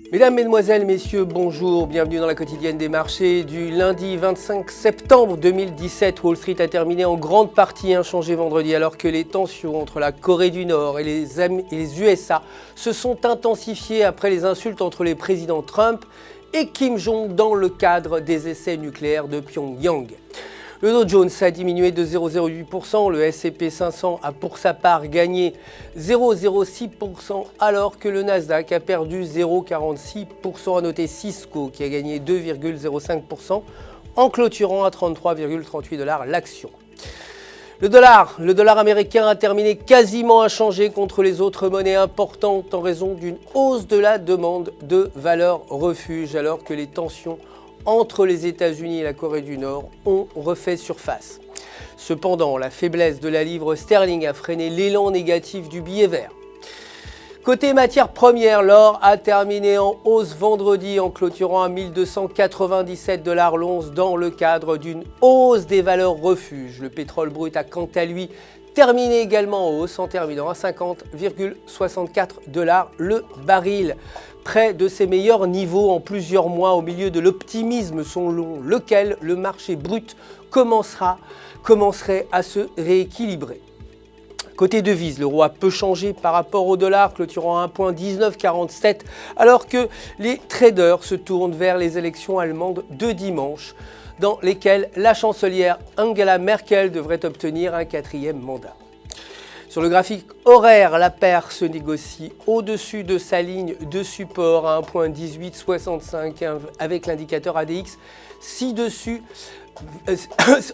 Mesdames, Mesdemoiselles, Messieurs, bonjour, bienvenue dans la quotidienne des marchés du lundi 25 septembre 2017. Wall Street a terminé en grande partie inchangé vendredi alors que les tensions entre la Corée du Nord et les USA se sont intensifiées après les insultes entre les présidents Trump et Kim Jong dans le cadre des essais nucléaires de Pyongyang. Le Dow Jones a diminué de 0,08%, le S&P 500 a pour sa part gagné 0,06% alors que le Nasdaq a perdu 0,46%. À noter Cisco qui a gagné 2,05% en clôturant à 33,38 $ l'action. Le dollar américain a terminé quasiment inchangé contre les autres monnaies importantes en raison d'une hausse de la demande de valeurs refuge alors que les tensions entre les États-Unis et la Corée du Nord ont refait surface. Cependant, la faiblesse de la livre sterling a freiné l'élan négatif du billet vert. Côté matières premières, l'or a terminé en hausse vendredi en clôturant à 1297 $ l'once dans le cadre d'une hausse des valeurs refuge. Le pétrole brut a quant à lui terminé également en hausse en terminant à 50,64 $ le baril. Près de ses meilleurs niveaux en plusieurs mois au milieu de l'optimisme selon lequel le marché brut commencerait à se rééquilibrer. Côté devises, l'euro a peu changé par rapport au dollar, clôturant à 1,1947 alors que les traders se tournent vers les élections allemandes de dimanche, dans lesquelles la chancelière Angela Merkel devrait obtenir un 4e mandat. Sur le graphique horaire, la paire se négocie au-dessus de sa ligne de support à 1,1865 avec l'indicateur ADX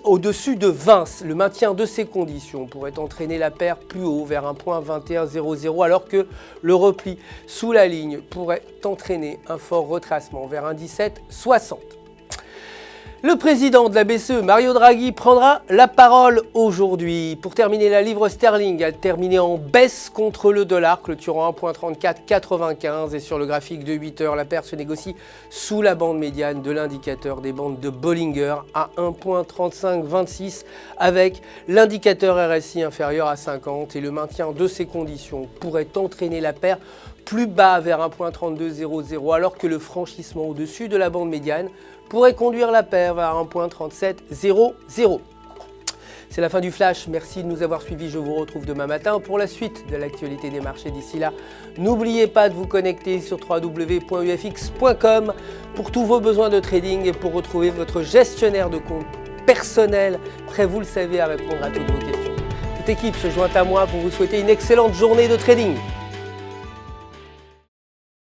au-dessus de 20. Le maintien de ces conditions pourrait entraîner la paire plus haut vers 1,2100 alors que le repli sous la ligne pourrait entraîner un fort retracement vers 1,1760. Le président de la BCE, Mario Draghi, prendra la parole aujourd'hui. Pour terminer, la livre sterling a terminé en baisse contre le dollar, clôturant 1,3495 et sur le graphique de 8 heures, la paire se négocie sous la bande médiane de l'indicateur des bandes de Bollinger à 1,3526 avec l'indicateur RSI inférieur à 50 et le maintien de ces conditions pourrait entraîner la paire plus bas vers 1,3200 alors que le franchissement au-dessus de la bande médiane pourrait conduire la paire vers 1,3700. C'est la fin du flash, merci de nous avoir suivis, je vous retrouve demain matin pour la suite de l'actualité des marchés. D'ici là, n'oubliez pas de vous connecter sur www.ufx.com pour tous vos besoins de trading et pour retrouver votre gestionnaire de compte personnel, prêt vous le savez à répondre à toutes vos questions. Toute équipe se joint à moi pour vous souhaiter une excellente journée de trading.